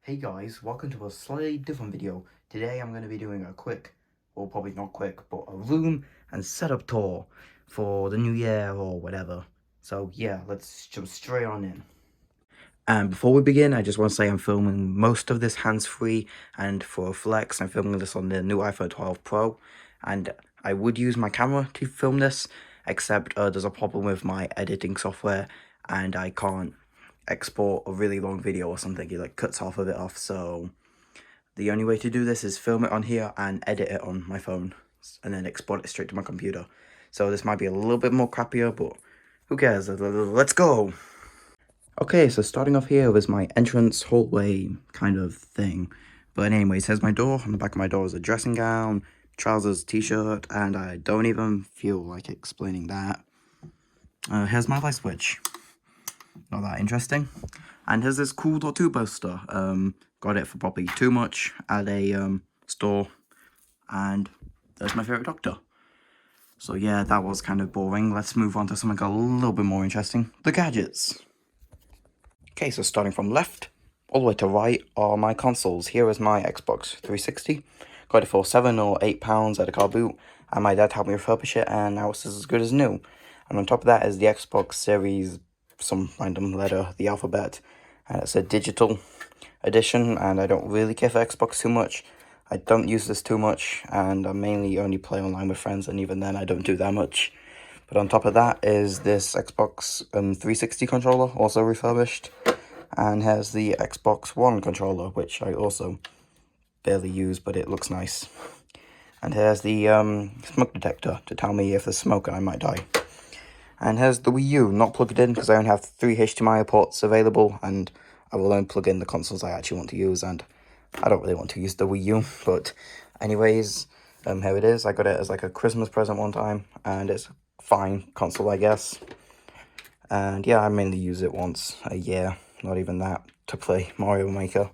Hey guys, welcome to a slightly different video. Today I'm going to be doing a quick, well probably not quick, but a room and setup tour for the new year or whatever. So yeah, let's jump straight on in. And before we begin, I just want to say I'm filming most of this hands-free, and for a flex, I'm filming this on the new iPhone 12 Pro, and I would use my camera to film this, except there's a problem with my editing software, and I can't export a really long video or something. It like cuts half of it off, so the only way to do this is film it on here and edit it on my phone, and then export it straight to my computer. So this might be a little bit more crappier, but who cares? Let's go! Okay, so starting off here is my entrance hallway kind of thing. But anyways, here's my door. On the back of my door is a dressing gown, trousers, t-shirt, and I don't even feel like explaining that. Here's my light switch. Not that interesting. And here's this cool .2 poster. Got it for probably too much at a store. And there's my favorite doctor. So yeah, that was kind of boring. Let's move on to something a little bit more interesting. The gadgets. Okay, so starting from left all the way to right are my consoles. Here is my Xbox 360. Got it for £7 or £8 at a car boot, and my dad helped me refurbish it, and now it's as good as new. And on top of that is the Xbox Series, some random letter, the alphabet, and it's a digital edition, and I don't really care for Xbox too much. I don't use this too much, and I mainly only play online with friends, and even then I don't do that much. But on top of that is this Xbox 360 controller, also refurbished, and has the Xbox One controller, which I also barely use, but it looks nice. And here's the smoke detector to tell me if there's smoke and I might die. And here's the Wii U, not plugged in because I only have 3 HDMI ports available, and I will only plug in the consoles I actually want to use, and I don't really want to use the Wii U, but anyways, here it is. I got it as like a Christmas present one time, and it's a fine console, I guess. And yeah, I mainly use it once a year, not even that, to play Mario Maker.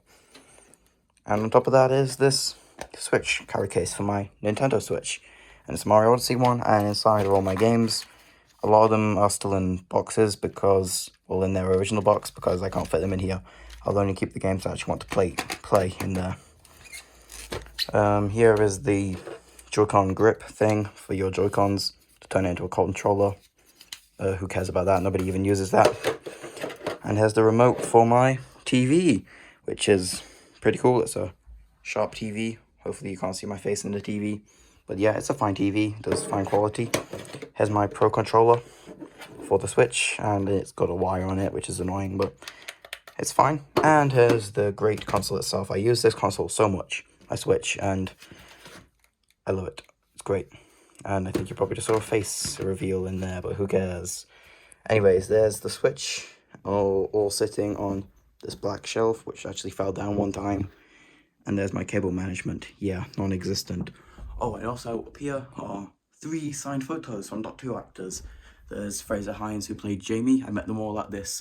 And on top of that is this Switch carry case for my Nintendo Switch. And it's a Mario Odyssey one, and inside are all my games. A lot of them are still in boxes because, well, in their original box, because I can't fit them in here. I'll only keep the games I actually want to play in there. Here is the Joy-Con grip thing for your Joy-Cons to turn it into a controller. Who cares about that? Nobody even uses that. And here's the remote for my TV, which is pretty cool. It's a Sharp TV. Hopefully you can't see my face in the TV. But yeah, it's a fine TV. It does fine quality. Here's my Pro controller for the Switch, and it's got a wire on it, which is annoying, but it's fine. And here's the great console itself. I use this console so much, my Switch, and I love it. It's great. And I think you probably just saw a face reveal in there, but who cares? Anyways, there's the Switch, all sitting on this black shelf, which actually fell down one time. And there's my cable management. Yeah, non-existent. Oh, and also up here are 3 signed photos from Doctor Who actors. There's Fraser Hines, who played Jamie. I met them all at this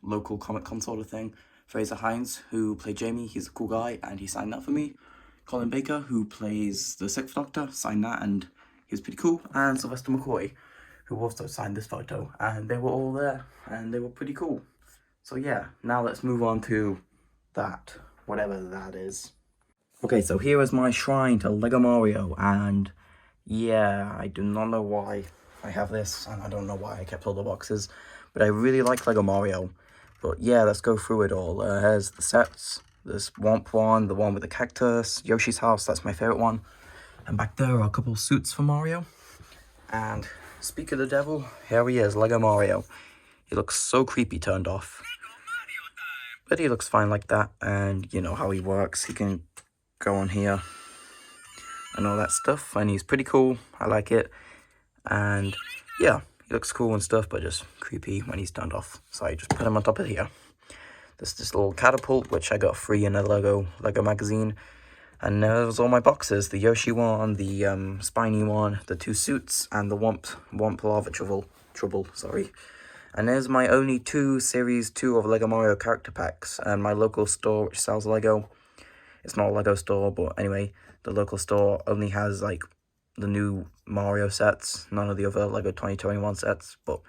local Comic Con sort of thing. Fraser Hines, who played Jamie, he's a cool guy, and he signed that for me. Colin Baker, who plays the 6th Doctor, signed that, and he was pretty cool. And Sylvester McCoy, who also signed this photo, and they were all there, and they were pretty cool. So yeah, now let's move on to that, whatever that is. Okay, so here is my shrine to Lego Mario, and yeah, I do not know why I have this, and I don't know why I kept all the boxes, but I really like Lego Mario. But yeah, let's go through it all. Here's the sets. This Womp one, the one with the cactus, Yoshi's house, that's my favorite one. And back there are a couple suits for Mario. And speak of the devil, here he is, Lego Mario. He looks so creepy turned off. But he looks fine like that, and you know how he works. He can go on here and all that stuff, and he's pretty cool. I like it. And yeah, he looks cool and stuff, but just creepy when he's turned off. So I just put him on top of here. There's this little catapult, which I got free in a Lego magazine. And there's all my boxes, the Yoshi one, the Spiny one, the 2 suits, and the Womp Lava Trouble, sorry. And there's my only 2 Series 2 of Lego Mario character packs, and my local store, which sells Lego. It's not a Lego store, but anyway, the local store only has, like, the new Mario sets, none of the other Lego 2021 sets, but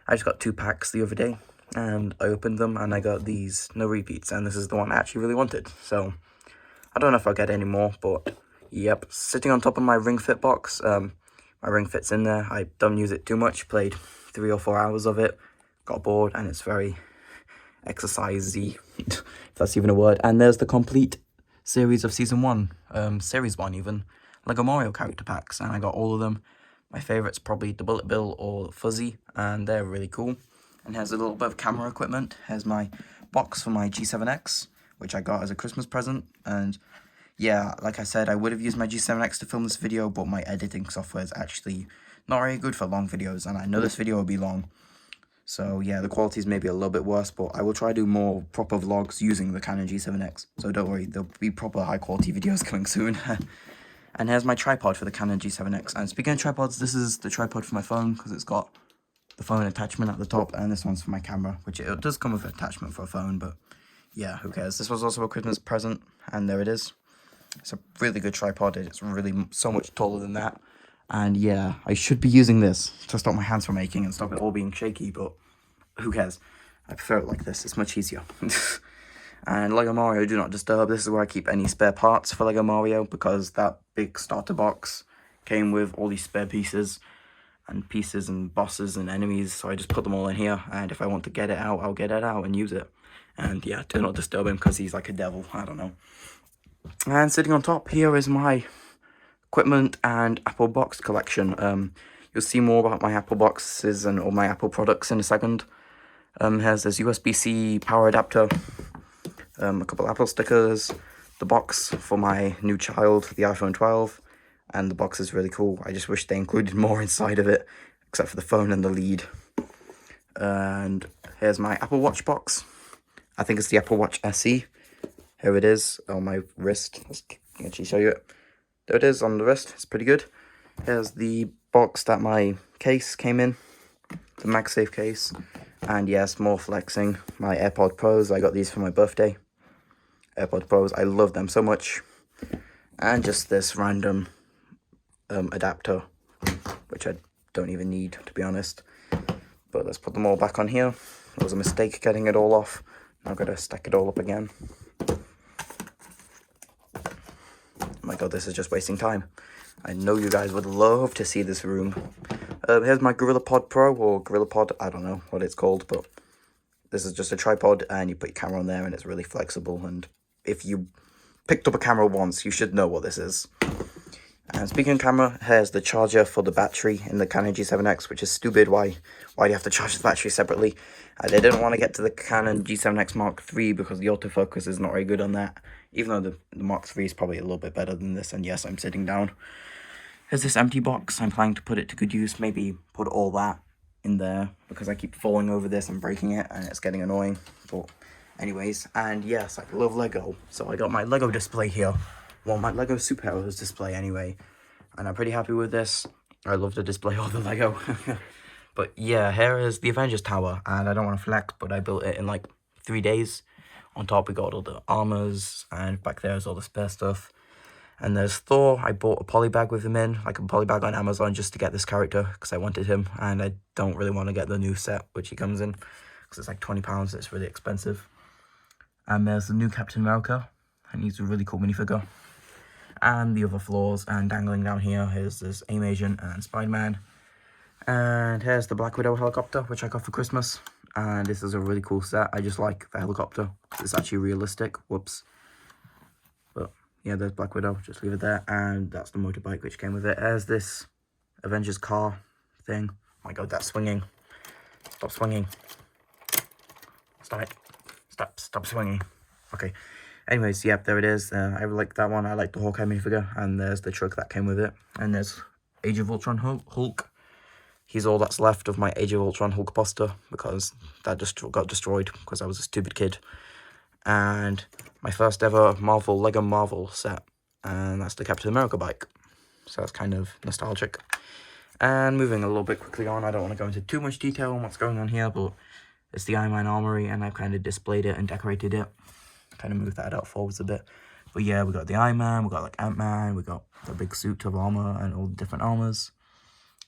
I just got 2 packs the other day, and I opened them and I got these no repeats, and this is the one I actually really wanted. So I don't know if I'll get any more, but yep, sitting on top of my Ring Fit box. My Ring Fit's in there. I don't use it too much, played 3 or 4 hours of it, got bored, and it's very exercisey, if that's even a word. And there's the complete series of Season 1, Series 1 even, Lego Mario character packs, and I got all of them. My favourite's probably the Bullet Bill or Fuzzy, and they're really cool. And here's a little bit of camera equipment. Here's my box for my G7X, which I got as a Christmas present. And yeah, like I said, I would have used my G7X to film this video, but my editing software is actually not very good for long videos, and I know this video will be long. So yeah, the quality is maybe a little bit worse, but I will try to do more proper vlogs using the Canon G7X. So don't worry, there'll be proper high quality videos coming soon. And here's my tripod for the Canon G7X. And speaking of tripods, this is the tripod for my phone, because it's got the phone attachment at the top, and this one's for my camera, which it does come with an attachment for a phone, but yeah, who cares. This was also a Christmas present, and there it is. It's a really good tripod. It's really so much taller than that. And yeah, I should be using this to stop my hands from aching and stop it all being shaky, but who cares? I prefer it like this. It's much easier. And Lego Mario Do Not Disturb. This is where I keep any spare parts for Lego Mario, because that big starter box came with all these spare pieces and bosses and enemies, so I just put them all in here, and if I want to get it out, I'll get it out and use it. And yeah, do not disturb him because he's like a devil. I don't know. And sitting on top here is my equipment and Apple box collection. You'll see more about my Apple boxes and all my Apple products in a second. Here's this USB-C power adapter, a couple Apple stickers, the box for my new child, the iPhone 12, and the box is really cool. I just wish they included more inside of it, except for the phone and the lead. And here's my Apple Watch box. I think it's the Apple Watch SE. Here it is on my wrist. Let's actually show you it. There it is on the wrist. It's pretty good. Here's the box that my case came in, the MagSafe case. And yes, more flexing. My AirPod Pros. I got these for my birthday. AirPod Pros. I love them so much. And just this random adapter, which I don't even need, to be honest. But let's put them all back on here. It was a mistake getting it all off. Now I've got to stack it all up again. Oh my god, this is just wasting time. I know you guys would love to see this room. Here's my GorillaPod Pro, or GorillaPod, I don't know what it's called, but this is just a tripod, and you put your camera on there, and it's really flexible, and if you picked up a camera once, you should know what this is. And speaking of camera, here's the charger for the battery in the Canon G7X, which is stupid. Why do you have to charge the battery separately? They didn't want to get to the Canon G7X Mark III because the autofocus is not very good on that, even though the Mark III is probably a little bit better than this, and yes, I'm sitting down. Here's this empty box. I'm planning to put it to good use, maybe put all that in there, because I keep falling over this and breaking it, and it's getting annoying. But anyways, and yes, I love Lego, so I got my Lego display here. Well, my Lego Superheroes display anyway, and I'm pretty happy with this. I love to display all the Lego. But yeah, here is the Avengers Tower, and I don't want to flex, but I built it in like 3 days. On top we got all the armors, and back there is all the spare stuff. And there's Thor. I bought a poly bag with him in, like a poly bag on Amazon, just to get this character, because I wanted him, and I don't really want to get the new set, which he comes in, because it's like £20, it's really expensive. And there's the new Captain America, and he's a really cool minifigure. And the other floors, and dangling down here is this AIM Agent and Spider-Man. And here's the Black Widow helicopter, which I got for Christmas. And this is a really cool set. I just like the helicopter. It's actually realistic. Whoops. But yeah, there's Black Widow. Just leave it there. And that's the motorbike which came with it. There's this Avengers car thing. Oh my god, that's swinging. Stop swinging. Stop it. Stop swinging. Okay. Anyways, yep, there it is. I like that one. I like the Hawkeye minifigure. And there's the truck that came with it. And there's Age of Ultron Hulk. He's all that's left of my Age of Ultron Hulk poster, because that just got destroyed because I was a stupid kid. And my first ever Lego Marvel set. And that's the Captain America bike. So that's kind of nostalgic. And moving a little bit quickly on, I don't want to go into too much detail on what's going on here, but it's the Iron Man Armory, and I've kind of displayed it and decorated it. Kind of move that out forwards a bit. But yeah, we got the Iron Man, we got like Ant-Man, we got the big suit of armor and all the different armors,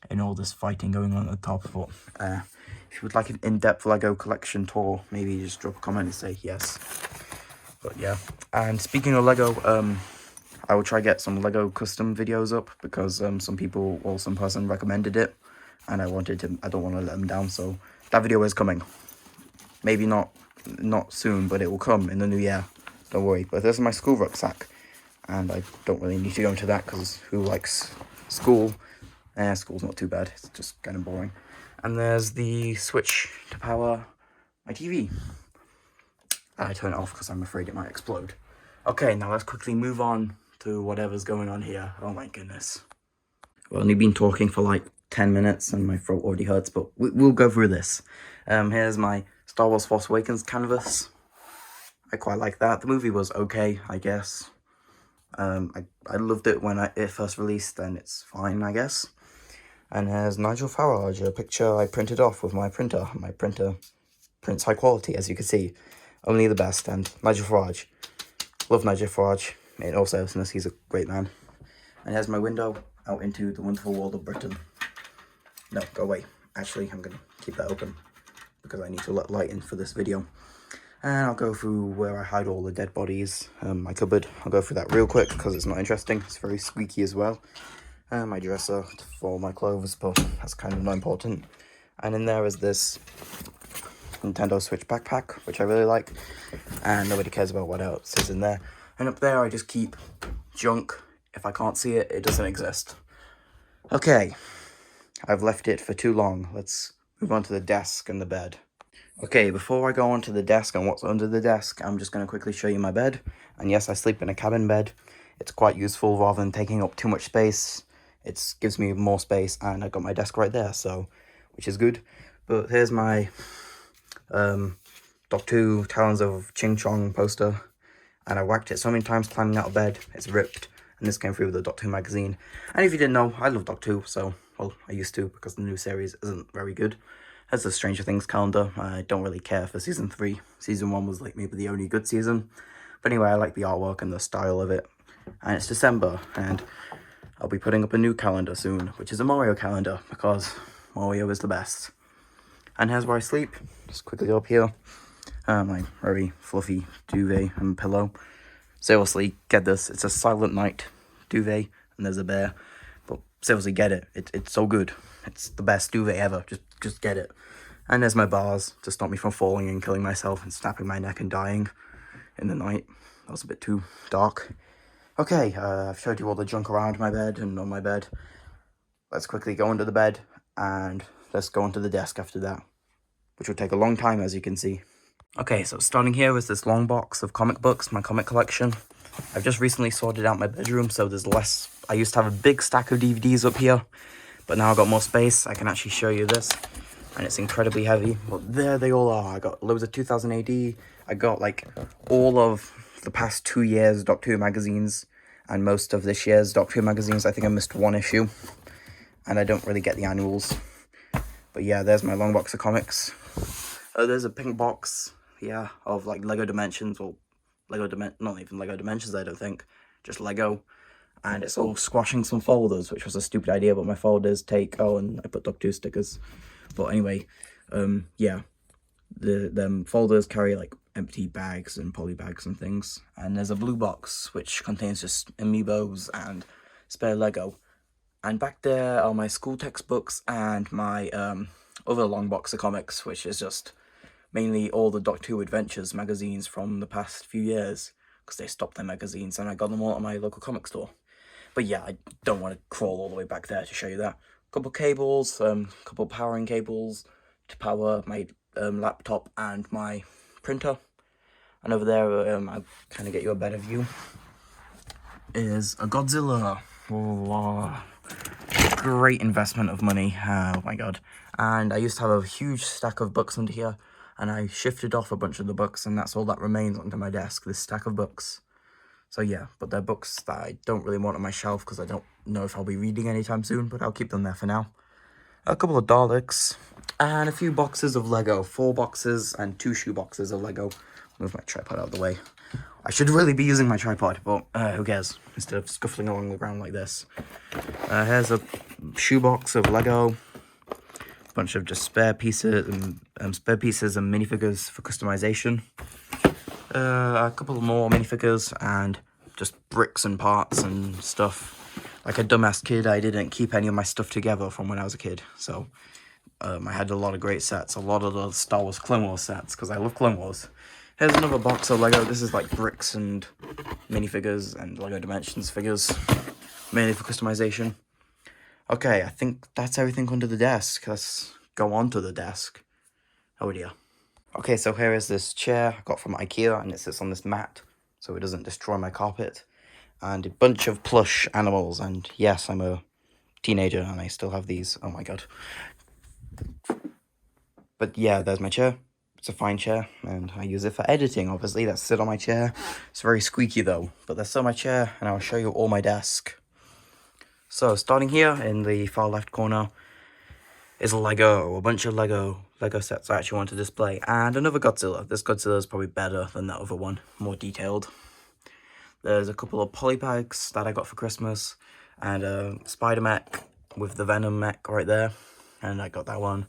and all this fighting going on at the top. But If you would like an in-depth Lego collection tour, maybe just drop a comment and say yes. But yeah, and speaking of Lego, I will try get some Lego custom videos up because some people or some person recommended it, and I don't want to let them down, so that video is coming. Maybe not soon, but it will come in the new year. Don't worry. But this is my school rucksack, and I don't really need to go into that because who likes school? School's not too bad. It's just kind of boring. And there's the switch to power my TV. I turn it off because I'm afraid it might explode. Okay, now let's quickly move on to whatever's going on here. Oh my goodness. I've only been talking for like 10 minutes and my throat already hurts, but we'll go through this. Here's my Star Wars Force Awakens canvas. I quite like that. The movie was okay, I guess. I loved it when it first released, and it's fine, I guess. And here's Nigel Farage, a picture I printed off with my printer. My printer prints high quality, as you can see. Only the best. And Nigel Farage. Love Nigel Farage. In all seriousness, he's a great man. And here's my window out into the wonderful world of Britain. No, go away. Actually, I'm going to keep that open because I need to let light in for this video. And I'll go through where I hide all the dead bodies. My cupboard. I'll go through that real quick because it's not interesting. It's very squeaky as well. My dresser for my clothes, but that's kind of not important. And in there is this Nintendo Switch backpack, which I really like, and nobody cares about what else is in there. And up there I just keep junk. If I can't see it, it doesn't exist. Okay, I've left it for too long. Let's move on to the desk and the bed. Okay, before I go on to the desk and what's under the desk, I'm just going to quickly show you my bed. And yes, I sleep in a cabin bed. It's quite useful rather than taking up too much space. It gives me more space, and I got my desk right there, so which is good. But here's my Doctor Who Talons of Ching Chong poster, and I whacked it so many times climbing out of bed, it's ripped, and this came through with the Doctor Who magazine. And if you didn't know, I love Doctor Who, so, well, I used to, because the new series isn't very good. There's the Stranger Things calendar. I don't really care for season 3. Season 1 was like maybe the only good season. But anyway, I like the artwork and the style of it. And it's December, and I'll be putting up a new calendar soon, which is a Mario calendar, because Mario is the best. And here's where I sleep. Just quickly go up here. My very fluffy duvet and pillow. Seriously, get this. It's a Silent Night duvet, and there's a bear. But seriously, get it. It's so good. It's the best duvet ever. Just get it. And there's my bars to stop me from falling and killing myself and snapping my neck and dying in the night. That was a bit too dark. Okay, I've showed you all the junk around my bed and on my bed. Let's quickly go under the bed, and let's go onto the desk after that, which will take a long time, as you can see. Okay, so starting here is this long box of comic books, my comic collection. I've just recently sorted out my bedroom, so there's less. I used to have a big stack of DVDs up here, but now I've got more space. I can actually show you this, and it's incredibly heavy. Well, there they all are. I got loads of 2000 AD. I got like all of the past 2 years Doctor Who magazines, and most of this year's Doctor Who magazines. I think I missed one issue, and I don't really get the annuals. But yeah, there's my long box of comics. There's a pink box, yeah, of like Lego Dimensions, or not even Lego Dimensions, I don't think, just Lego. And it's all squashing some folders, which was a stupid idea, but my folders take, and I put Doctor Who stickers. But anyway, yeah, the folders carry like empty bags and poly bags and things. And there's a blue box, which contains just amiibos and spare Lego. And back there are my school textbooks and my other long box of comics, which is just mainly all the Doctor Who Adventures magazines from the past few years, because they stopped their magazines, and I got them all at my local comic store. But yeah, I don't want to crawl all the way back there to show you that. Couple cables, couple powering cables to power my laptop and my printer. And over there, I'll kind of get you a better view, is a Godzilla. Oh, great investment of money. Oh my god. And I used to have a huge stack of books under here, and I shifted off a bunch of the books, and that's all that remains under my desk, this stack of books. So yeah, but they're books that I don't really want on my shelf because I don't know if I'll be reading anytime soon, but I'll keep them there for now. A couple of Daleks, and a few boxes of Lego. 4 boxes and 2 shoe boxes of Lego. Move my tripod out of the way. I should really be using my tripod, but who cares? Instead of scuffling along the ground like this. Here's a shoebox of Lego. bunch of just spare pieces and minifigures for customization. A couple more minifigures and just bricks and parts and stuff. Like a dumbass kid, I didn't keep any of my stuff together from when I was a kid, so I had a lot of great sets, a lot of the Star Wars Clone Wars sets, because I love Clone Wars. Here's another box of Lego. This is like bricks and minifigures and Lego Dimensions figures, mainly for customization. Okay, I think that's everything under the desk. Let's go on to the desk. Oh dear. Okay, so here is this chair I got from IKEA, and it sits on this mat, so it doesn't destroy my carpet. And a bunch of plush animals, and yes, I'm a teenager, and I still have these. Oh my god. But yeah, there's my chair. It's a fine chair, and I use it for editing, obviously. That's sit on my chair. It's very squeaky, though. But that's still my chair, and I'll show you all my desk. So, starting here in the far left corner is a Lego, a bunch of Lego sets I actually want to display, and another Godzilla. This Godzilla is probably better than that other one, more detailed. There's a couple of polybags that I got for Christmas, and a Spider mech with the Venom mech right there, and I got that one.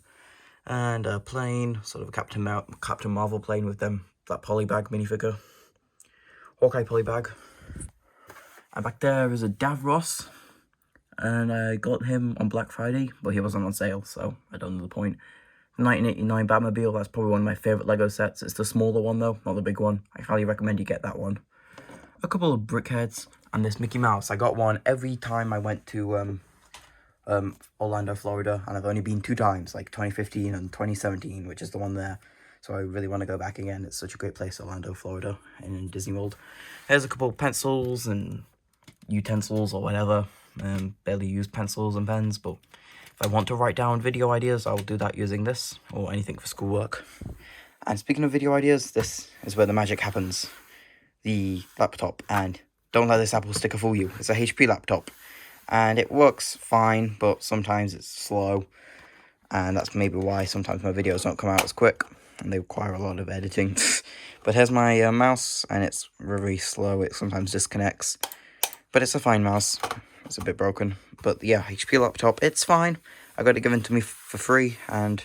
And a plane, sort of a Captain Marvel plane with them, that polybag minifigure. Hawkeye polybag. And back there is a Davros, and I got him on Black Friday, but he wasn't on sale, so I don't know the point. 1989 Batmobile, that's probably one of my favourite Lego sets. It's the smaller one though, not the big one. I highly recommend you get that one. A couple of Brickheads, and this Mickey Mouse. I got one every time I went to Orlando, Florida, and I've only been 2 times, like 2015 and 2017, which is the one there. So I really want to go back again. It's such a great place, Orlando, Florida, in Disney World. Here's a couple of pencils and utensils or whatever. Barely use pencils and pens, but if I want to write down video ideas, I'll do that using this, or anything for schoolwork. And speaking of video ideas, this is where the magic happens. The laptop, and don't let this Apple sticker fool you. It's a HP laptop, and it works fine, but sometimes it's slow, and that's maybe why sometimes my videos don't come out as quick, and they require a lot of editing. But here's my mouse, and it's very slow. It sometimes disconnects, but it's a fine mouse. It's a bit broken, but yeah, HP laptop, it's fine. I got it given to me for free, and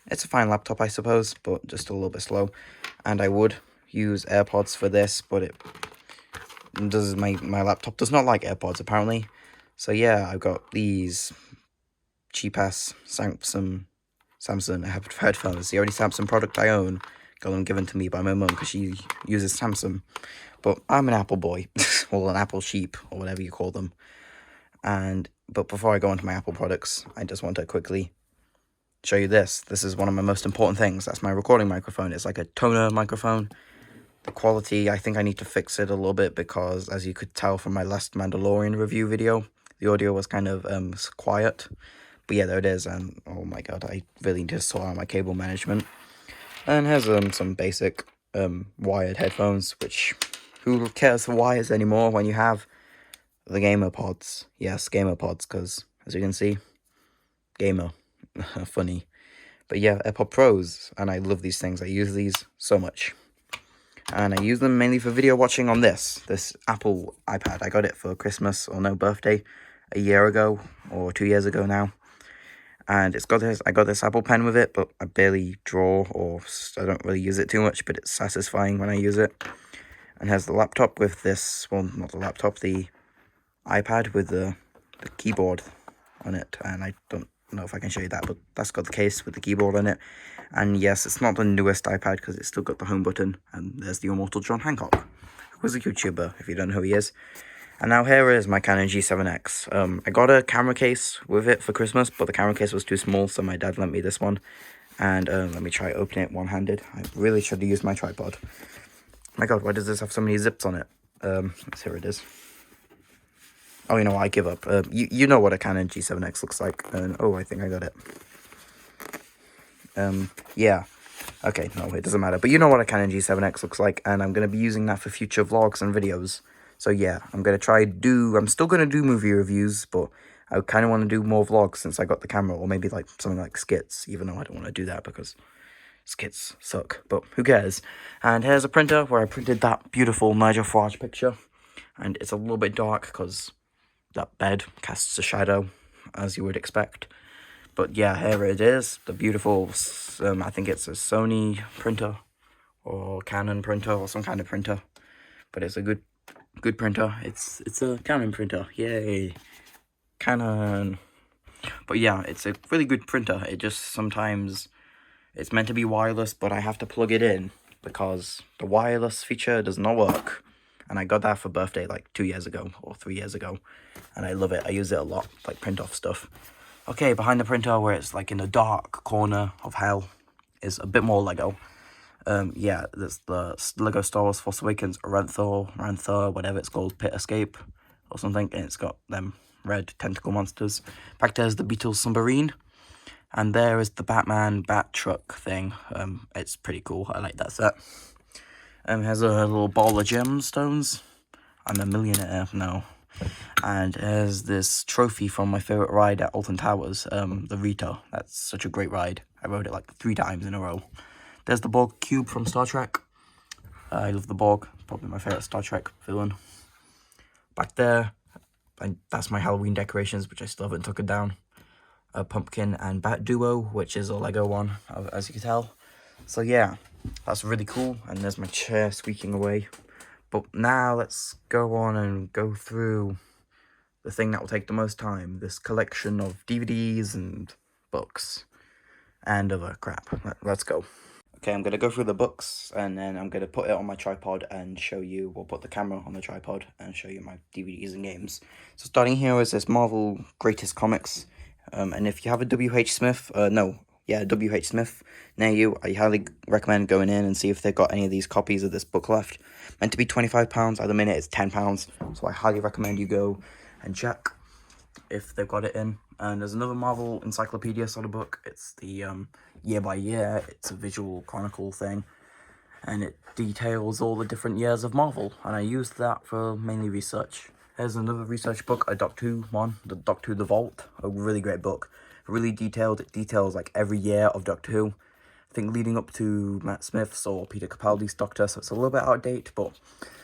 it's a fine laptop, I suppose, but just a little bit slow. And I would use AirPods for this, but my laptop does not like AirPods apparently. So yeah, I've got these cheap ass Samsung headphones. The only Samsung product I own. Got them given to me by my mum because she uses Samsung. But I'm an Apple boy, or an Apple sheep, or whatever you call them. But before I go into my Apple products, I just want to quickly show you this. This is one of my most important things. That's my recording microphone. It's like a toner microphone. The quality, I think I need to fix it a little bit because, as you could tell from my last Mandalorian review video, the audio was kind of quiet. But yeah, there it is, and oh my god, I really need to sort out my cable management. And here's some basic wired headphones, which, who cares for wires anymore when you have the Gamer Pods? Yes, Gamer Pods, because, as you can see, gamer. Funny. But yeah, AirPod Pros, and I love these things. I use these so much. And I use them mainly for video watching on this Apple iPad. I got it for Christmas, or no, birthday, a year ago, or 2 years ago now. And it's got this, I got this Apple Pen with it, but I barely draw, or I don't really use it too much, but it's satisfying when I use it. And here's the laptop with this, well, not the laptop, the iPad with the keyboard on it. And I don't know if I can show you that, but that's got the case with the keyboard on it. And yes, it's not the newest iPad because it's still got the home button. And there's the immortal John Hancock, who was a YouTuber, if you don't know who he is. And now here is my Canon G7X. I got a camera case with it for Christmas, but the camera case was too small, so my dad lent me this one. And let me try opening it one-handed. I really should have used my tripod. My god, why does this have so many zips on it? Here it is. Oh, you know what, I give up. You know what a Canon G7X looks like. Oh, I think I got it. Yeah. Okay, no, it doesn't matter. But you know what a Canon G7X looks like, and I'm going to be using that for future vlogs and videos. So yeah, I'm still going to do movie reviews, but I kind of want to do more vlogs since I got the camera, or maybe like something like skits, even though I don't want to do that because skits suck, but who cares. And here's a printer where I printed that beautiful Nigel Farage picture, and it's a little bit dark because that bed casts a shadow, as you would expect. But yeah, here it is. The beautiful, I think it's a Sony printer or Canon printer or some kind of printer. But it's a good printer. It's a Canon printer. Yay. Canon. But yeah, it's a really good printer. It just sometimes, it's meant to be wireless, but I have to plug it in because the wireless feature does not work. And I got that for birthday like 2 years ago or 3 years ago. And I love it. I use it a lot, like print off stuff. Okay, behind the printer where it's like in a dark corner of hell is a bit more Lego. Yeah, there's the Lego Star Wars Force Awakens Rantha, whatever it's called, Pit Escape or something. And it's got them red tentacle monsters. Back there's the Beatles submarine. And there is the Batman Bat Truck thing. It's pretty cool. I like that set. Has a little ball of gemstones. I'm a millionaire now. And there's this trophy from my favourite ride at Alton Towers, the Rita. That's such a great ride. I rode it like 3 times in a row. There's the Borg cube from Star Trek. I love the Borg. Probably my favourite Star Trek villain. Back there, that's my Halloween decorations, which I still haven't taken down. A pumpkin and bat duo, which is a Lego one, as you can tell. So yeah, that's really cool. And there's my chair squeaking away. But now let's go on and go through the thing that will take the most time. This collection of DVDs and books and other crap. Let's go. Okay, I'm going to go through the books and then I'm going to put it on my tripod and show you, or put the camera on the tripod and show you my DVDs and games. So starting here is this Marvel Greatest Comics. And if you have a W.H. Smith near you, I highly recommend going in and see if they've got any of these copies of this book left. Meant to be £25, at the minute it's £10, so I highly recommend you go and check if they've got it in. And there's another Marvel Encyclopedia sort of book. It's the year by year, it's a visual chronicle thing, and it details all the different years of Marvel, and I used that for mainly research. There's another research book, a Doctor Who one, the Doctor Who The Vault, a really great book. Really detailed, it details like every year of Doctor Who. I think leading up to Matt Smith's or Peter Capaldi's Doctor, so it's a little bit out of date, but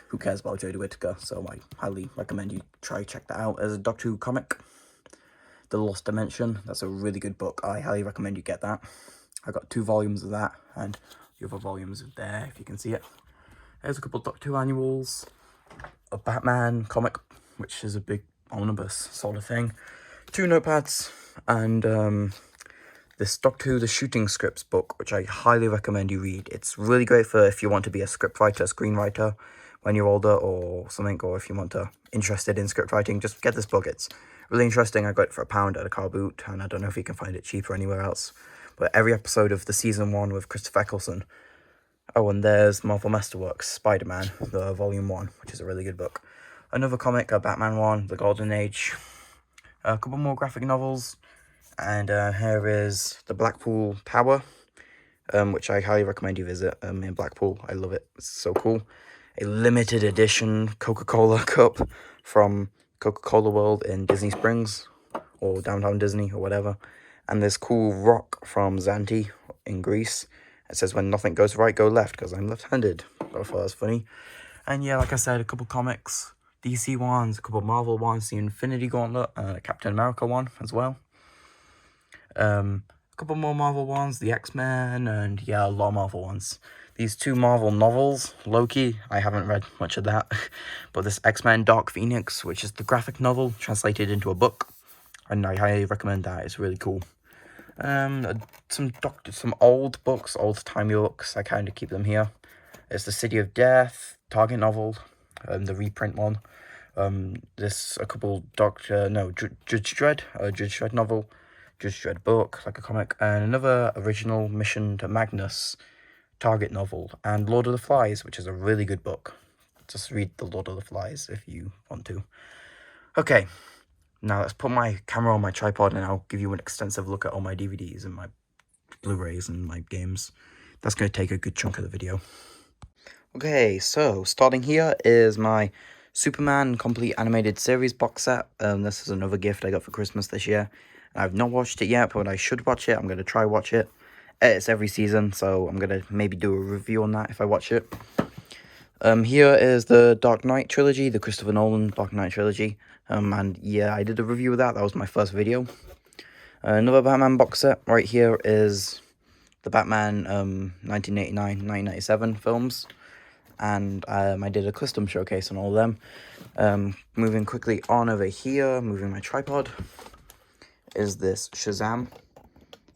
who cares about Jodie Whittaker, so I highly recommend you check that out. There's a Doctor Who comic, The Lost Dimension. That's a really good book. I highly recommend you get that. I got 2 volumes of that, and the other volumes are there, if you can see it. There's a couple of Doctor Who annuals, a Batman comic, which is a big omnibus sort of thing, 2 notepads, and this Doctor Who The Shooting Scripts book, which I highly recommend you read. It's really great for if you want to be a script writer, screenwriter when you're older or something, or if you want to interested in script writing, just get this book. It's really interesting. I got it for £1 at a car boot, and I don't know if you can find it cheaper anywhere else. But every episode of the season 1 with Christopher Eccleston. Oh, and there's Marvel Masterworks, Spider-Man, the Volume 1, which is a really good book. Another comic, a Batman one, The Golden Age. A couple more graphic novels. And here is the Blackpool Tower, which I highly recommend you visit in Blackpool. I love it. It's so cool. A limited edition Coca-Cola cup from Coca-Cola World in Disney Springs, or Downtown Disney, or whatever. And this cool rock from Zante in Greece. It says, when nothing goes right, go left, because I'm left-handed. I thought that was funny. And yeah, like I said, a couple comics, DC ones, a couple Marvel ones, the Infinity Gauntlet, Captain America one as well. A couple more Marvel ones, the X-Men, and yeah, a lot of Marvel ones. These 2 Marvel novels, Loki, I haven't read much of that, but this X-Men Dark Phoenix, which is the graphic novel translated into a book, and I highly recommend that. It's really cool. Some old books, old-timey books, I kind of keep them here. It's the City of Death, Target novel, the reprint one. This a couple Judge Dredd novel, Judge Dredd book, like a comic, and another original Mission to Magnus Target novel, and Lord of the Flies, which is a really good book. Just read the Lord of the Flies if you want to. Okay, now let's put my camera on my tripod and I'll give you an extensive look at all my DVDs and my Blu-rays and my games. That's going to take a good chunk of the video. Okay, so starting here is my Superman Complete Animated Series box set. This is another gift I got for Christmas this year. I've not watched it yet, but I should watch it. I'm going to try watch it. It's every season, so I'm going to maybe do a review on that if I watch it. Here is the Dark Knight trilogy, the Christopher Nolan Dark Knight trilogy. And yeah, I did a review of that. That was my first video. Another Batman box set right here is the Batman 1989-1997 films, and I did a custom showcase on all of them. Moving quickly on over here, moving my tripod, is this Shazam,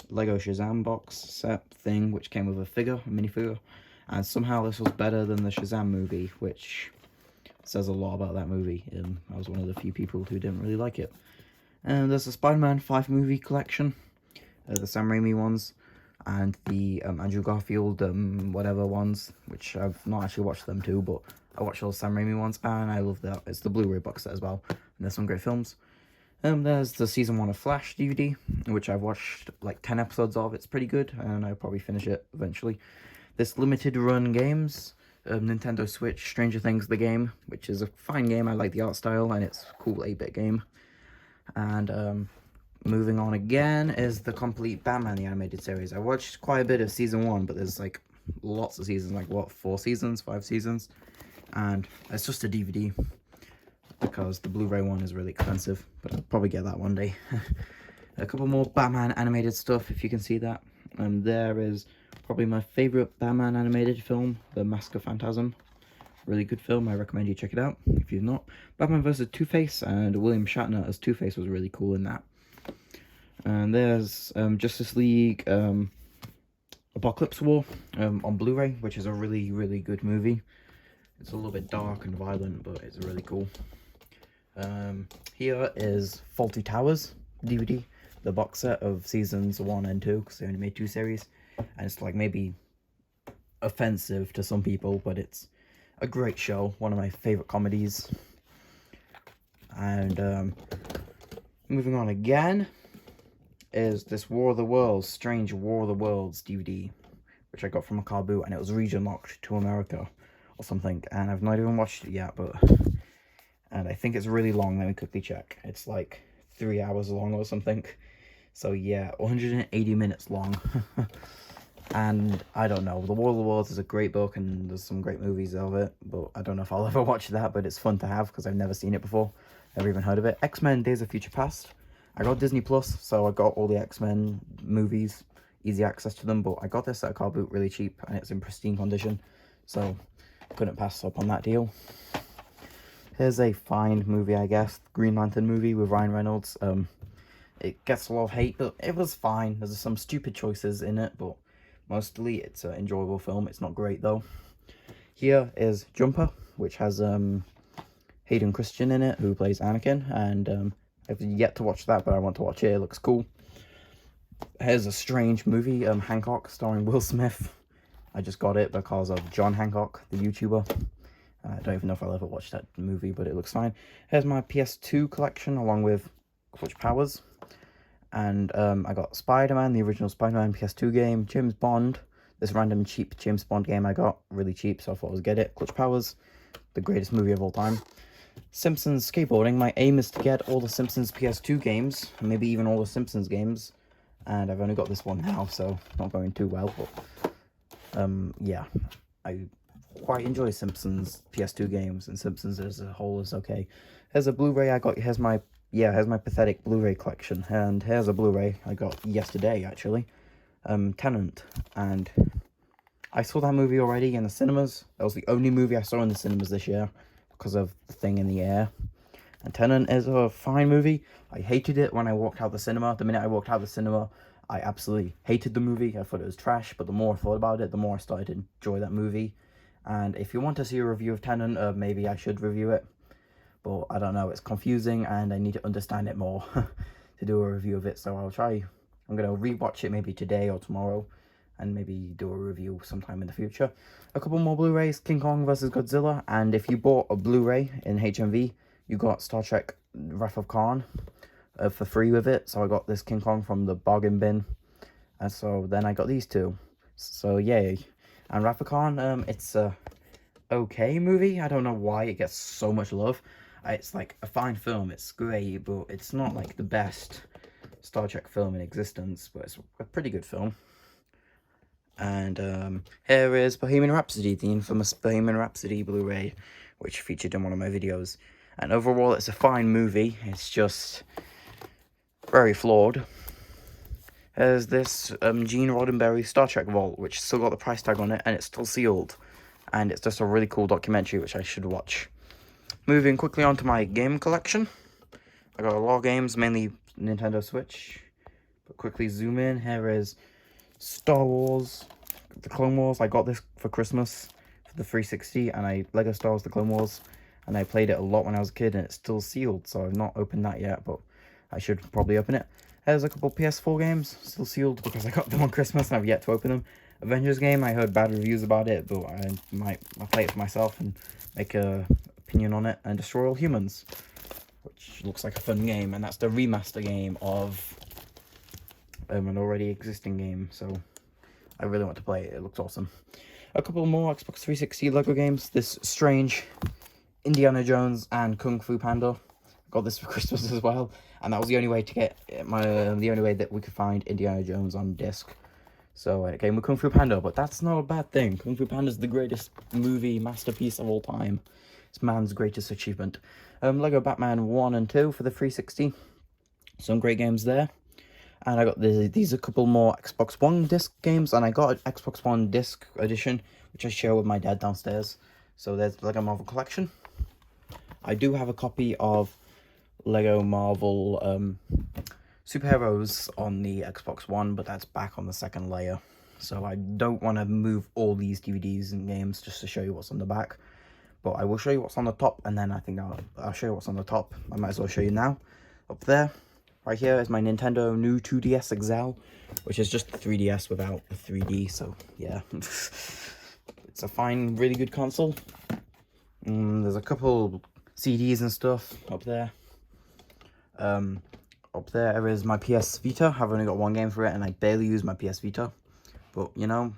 Lego Shazam box set thing, which came with a figure, a minifigure, and somehow this was better than the Shazam movie, which says a lot about that movie. I was one of the few people who didn't really like it. And there's the Spider-Man 5 movie collection, the Sam Raimi ones, and the Andrew Garfield whatever ones, which I've not actually watched them too, but I watched all the Sam Raimi ones, and I love that. It's the Blu-ray box set as well, and there's some great films. There's the Season 1 of Flash DVD, which I've watched like 10 episodes of. It's pretty good, and I'll probably finish it eventually. This limited run games, Nintendo Switch, Stranger Things the game, which is a fine game. I like the art style, and it's a cool 8-bit game. And moving on again is the complete Batman the Animated Series. I watched quite a bit of Season 1, but there's like lots of seasons, like what, 4 seasons, 5 seasons? And it's just a DVD, because the Blu-ray one is really expensive, but I'll probably get that one day. A couple more Batman animated stuff, if you can see that. And there is probably my favourite Batman animated film, The Mask of Phantasm. Really good film, I recommend you check it out, if you've not. Batman vs. Two-Face, and William Shatner as Two-Face was really cool in that. And there's Justice League Apocalypse War on Blu-ray, which is a really, really good movie. It's a little bit dark and violent, but it's really cool. Here is Fawlty Towers DVD, the box set of seasons 1 and 2, because they only made 2 series, and it's like maybe offensive to some people, but it's a great show, one of my favorite comedies. And moving on again is this War of the Worlds, Strange War of the Worlds DVD, which I got from a car boot, and it was region locked to America or something, and I've not even watched it yet, and I think it's really long. Let me quickly check. It's like 3 hours long or something. So yeah, 180 minutes long. And I don't know, The War of the Worlds is a great book, and there's some great movies of it, but I don't know if I'll ever watch that, but it's fun to have, because I've never seen it before. Never even heard of it. X-Men Days of Future Past. I got Disney Plus, so I got all the X-Men movies, easy access to them, but I got this at a car boot really cheap, and it's in pristine condition, so couldn't pass up on that deal. Here's a fine movie, I guess, Green Lantern movie with Ryan Reynolds. It gets a lot of hate, but it was fine. There's some stupid choices in it, but mostly it's an enjoyable film. It's not great, though. Here is Jumper, which has Hayden Christensen in it, who plays Anakin, and I've yet to watch that, but I want to watch it. It looks cool. Here's a strange movie, Hancock, starring Will Smith. I just got it because of John Hancock, the YouTuber. I don't even know if I'll ever watch that movie, but it looks fine. Here's my PS2 collection, along with Clutch Powers. And I got Spider-Man, the original Spider-Man PS2 game, James Bond, this random cheap James Bond game I got, really cheap, so I thought I would get it. Clutch Powers, the greatest movie of all time. Simpsons Skateboarding. My aim is to get all the Simpsons PS2 games, maybe even all the Simpsons games, and I've only got this one now, so not going too well, but yeah, I quite enjoy Simpsons PS2 games, and Simpsons as a whole is okay. Here's a Blu-ray I got. Here's my pathetic Blu-ray collection, and here's a Blu-ray I got yesterday, actually. Tenet, and I saw that movie already in the cinemas. That was the only movie I saw in the cinemas this year, because of The Thing in the Air. And Tenet is a fine movie. I hated it when I walked out the cinema. The minute I walked out the cinema, I absolutely hated the movie. I thought it was trash, but the more I thought about it, the more I started to enjoy that movie. And if you want to see a review of Tenet, maybe I should review it. But I don't know, it's confusing, and I need to understand it more to do a review of it. So I'll try. I'm going to rewatch it maybe today or tomorrow, and maybe do a review sometime in the future. A couple more Blu-rays, King Kong vs. Godzilla, and if you bought a Blu-ray in HMV, you got Star Trek Wrath of Khan for free with it. So I got this King Kong from the bargain bin, and so then I got these two. So yay. And Wrath of Khan, it's a okay movie. I don't know why it gets so much love. It's like a fine film, it's great, but it's not like the best Star Trek film in existence, but it's a pretty good film. And here is Bohemian Rhapsody, the infamous Bohemian Rhapsody Blu-ray, which featured in one of my videos. And overall, it's a fine movie. It's just very flawed. There's this Gene Roddenberry Star Trek Vault, which still got the price tag on it, and it's still sealed. And it's just a really cool documentary, which I should watch. Moving quickly on to my game collection. I got a lot of games, mainly Nintendo Switch. But quickly zoom in, here is Star Wars, the Clone Wars. I got this for Christmas for the 360, and Lego Star Wars, the Clone Wars. And I played it a lot when I was a kid, and it's still sealed, so I've not opened that yet, but I should probably open it. There's a couple PS4 games, still sealed because I got them on Christmas and I've yet to open them. Avengers game, I heard bad reviews about it, but I'll play it for myself and make a opinion on it. And Destroy All Humans, which looks like a fun game, and that's the remaster game of an already existing game, so I really want to play it. It looks awesome. A couple more Xbox 360 Lego games. This Strange, Indiana Jones, and Kung Fu Panda. Got this for Christmas as well, and that was the only way to get the only way that we could find Indiana Jones on disc. So it came with Kung Fu Panda, but that's not a bad thing. Kung Fu Panda is the greatest movie masterpiece of all time. It's man's greatest achievement. Lego Batman 1 and 2 for the 360. Some great games there. And I got these a couple more Xbox One disc games, and I got an Xbox One disc edition, which I share with my dad downstairs. So there's the Lego Marvel collection. I do have a copy of Lego Marvel Superheroes on the Xbox One, but that's back on the second layer. So I don't want to move all these DVDs and games just to show you what's on the back. But I will show you what's on the top, and then I think I'll show you what's on the top. I might as well show you now. Up there, right here is my Nintendo new 2DS XL, which is just the 3DS without the 3D, so yeah. It's a fine, really good console. There's a couple CDs and stuff up there. Up there is my PS Vita. I've only got one game for it, and I barely use my PS Vita, but you know.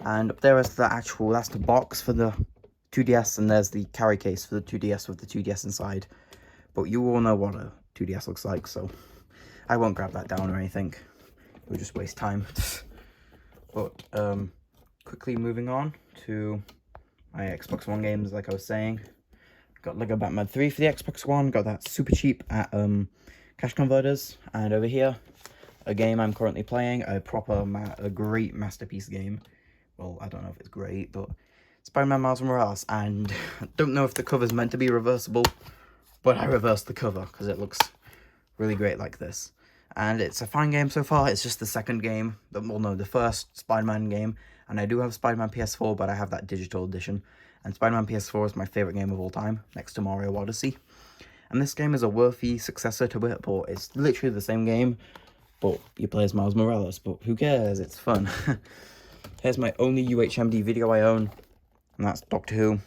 And up there is that's the box for the 2DS, and there's the carry case for the 2DS with the 2DS inside. But you all know what a 2DS looks like, so I won't grab that down or anything. It would just waste time. But quickly moving on to my Xbox One games, like I was saying. Got Lego Batman 3 for the Xbox One. Got that super cheap at Cash Converters. And over here, a game I'm currently playing, a great masterpiece game. Well, I don't know if it's great, but Spider-Man Miles Morales. And I don't know if the cover's meant to be reversible, but I reversed the cover because it looks really great like this. And it's a fine game so far. It's just the second game, the first Spider-Man game. And I do have Spider-Man PS4, but I have that digital edition. And Spider-Man PS4 is my favorite game of all time, next to Mario Odyssey. And this game is a worthy successor to it, but it's literally the same game, but you play as Miles Morales. But who cares? It's fun. Here's my only UHMD video I own, and that's Doctor Who.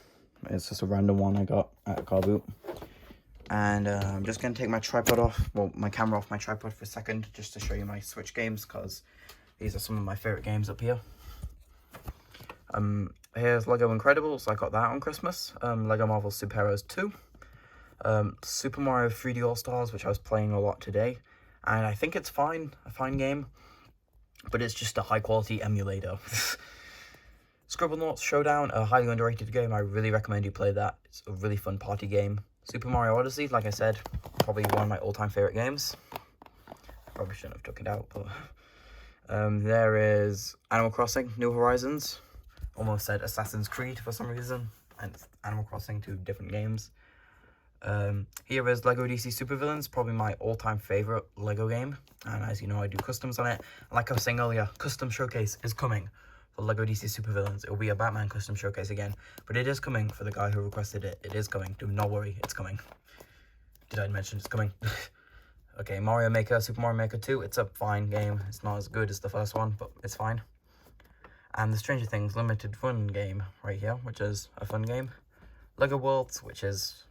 It's just a random one I got at a car boot. And I'm just going to take my tripod off, my camera off my tripod for a second, just to show you my Switch games, because these are some of my favorite games up here. Here's Lego Incredibles. I got that on Christmas. Lego Marvel Superheroes 2. Super Mario 3D All-Stars, which I was playing a lot today. And I think it's a fine game. But it's just a high-quality emulator. Scribblenauts Showdown, a highly underrated game. I really recommend you play that. It's a really fun party game. Super Mario Odyssey, like I said, probably one of my all-time favorite games. I probably shouldn't have took it out, but... there is Animal Crossing New Horizons. Almost said Assassin's Creed for some reason, and it's Animal Crossing, 2 different games. Here is Lego DC Supervillains, probably my all-time favorite Lego game, and as you know, I do customs on it. Like I was saying earlier, custom showcase is coming for Lego DC Supervillains. It will be a Batman custom showcase again, but it is coming for the guy who requested it. It is coming. Do not worry, it's coming. Did I mention it's coming? Okay, Super Mario Maker 2, it's a fine game. It's not as good as the first one, but it's fine. And the Stranger Things Limited Fun game right here, which is a fun game. Lego Worlds, which is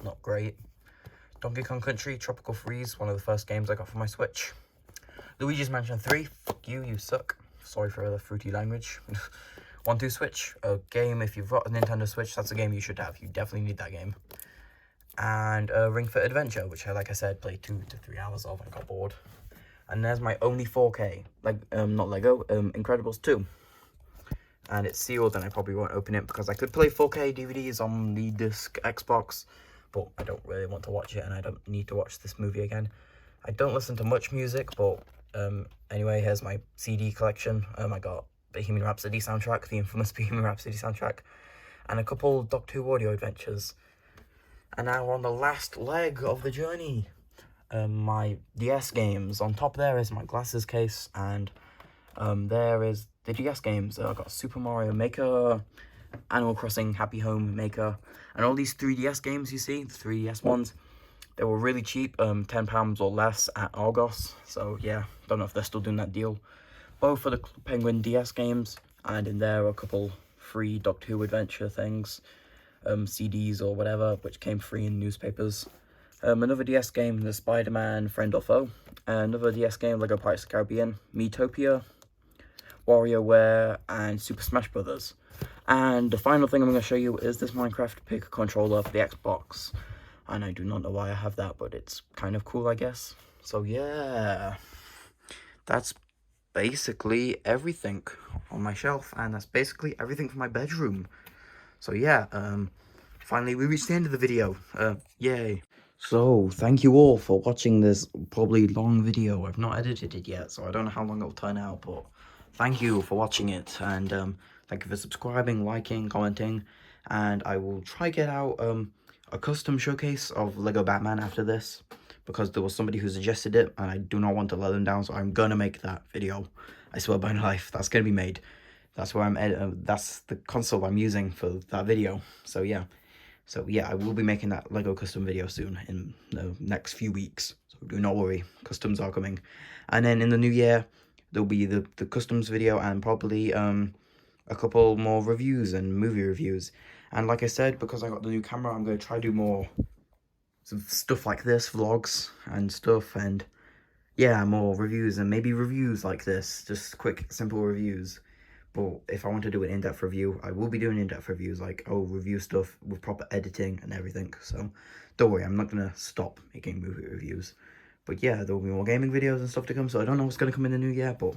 not great. Donkey Kong Country Tropical Freeze, one of the first games I got for my Switch. Luigi's Mansion 3, fuck you, you suck. Sorry for the fruity language. 1-2 Switch, a game, if you've got a Nintendo Switch, that's a game you should have. You definitely need that game. And Ring Fit Adventure, which I, like I said, played 2 to 3 hours of and got bored. And there's my only 4K, not Lego, Incredibles 2. And it's sealed, and I probably won't open it because I could play 4K DVDs on the disc Xbox, but I don't really want to watch it, and I don't need to watch this movie again. I don't listen to much music, but Anyway, here's my CD collection. I got Bohemian Rhapsody soundtrack, the infamous Bohemian Rhapsody soundtrack, and a couple Doctor Who audio adventures. And now we're on the last leg of the journey. My DS games. On top there is my glasses case, and there is the DS games. I've got Super Mario Maker, Animal Crossing, Happy Home Maker, and all these 3DS games you see, the 3DS ones. They were really cheap, £10 or less at Argos. So yeah, don't know if they're still doing that deal. Both for the Club Penguin DS games, and in there are a couple free Doctor Who adventure things, CDs or whatever, which came free in newspapers. Another DS game, the Spider-Man Friend or Foe. Another DS game, Lego Pirates of the Caribbean, Miitopia, WarioWare, and Super Smash Bros. And the final thing I'm going to show you is this Minecraft Pick controller for the Xbox. And I do not know why I have that, but it's kind of cool, I guess. So yeah, that's basically everything on my shelf, and that's basically everything for my bedroom. So yeah, finally we reached the end of the video. Yay. So thank you all for watching this probably long video. I've not edited it yet, so I don't know how long it'll turn out, but thank you for watching it, and thank you for subscribing, liking, commenting, and I will try get out a custom showcase of Lego Batman after this, because there was somebody who suggested it, and I do not want to let them down, so I'm gonna make that video. I swear by my life, that's gonna be made. That's where that's the console I'm using for that video. So yeah, I will be making that Lego custom video soon, in the next few weeks. So do not worry, customs are coming. And then in the new year, there'll be the customs video, and probably a couple more reviews and movie reviews. And like I said, because I got the new camera, I'm going to try to do more stuff like this, vlogs and stuff, and yeah, more reviews, and maybe reviews like this, just quick, simple reviews. But if I want to do an in-depth review, I will be doing in-depth reviews, like, review stuff with proper editing and everything. So don't worry, I'm not going to stop making movie reviews. But yeah, there will be more gaming videos and stuff to come, so I don't know what's going to come in the new year, but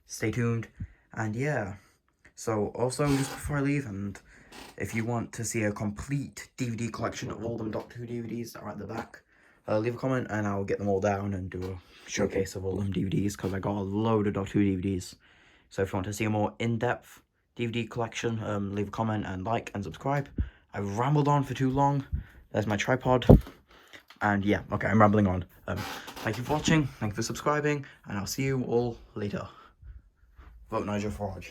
stay tuned. And yeah, so also, just before I leave, and if you want to see a complete DVD collection of all them Doctor Who DVDs that are at the back, leave a comment and I'll get them all down and do a showcase of all them DVDs, because I got a load of Doctor Who DVDs. So if you want to see a more in-depth DVD collection, leave a comment and like and subscribe. I've rambled on for too long. There's my tripod. And yeah, okay, I'm rambling on. Thank you for watching, thank you for subscribing, and I'll see you all later. Vote Nigel Farage.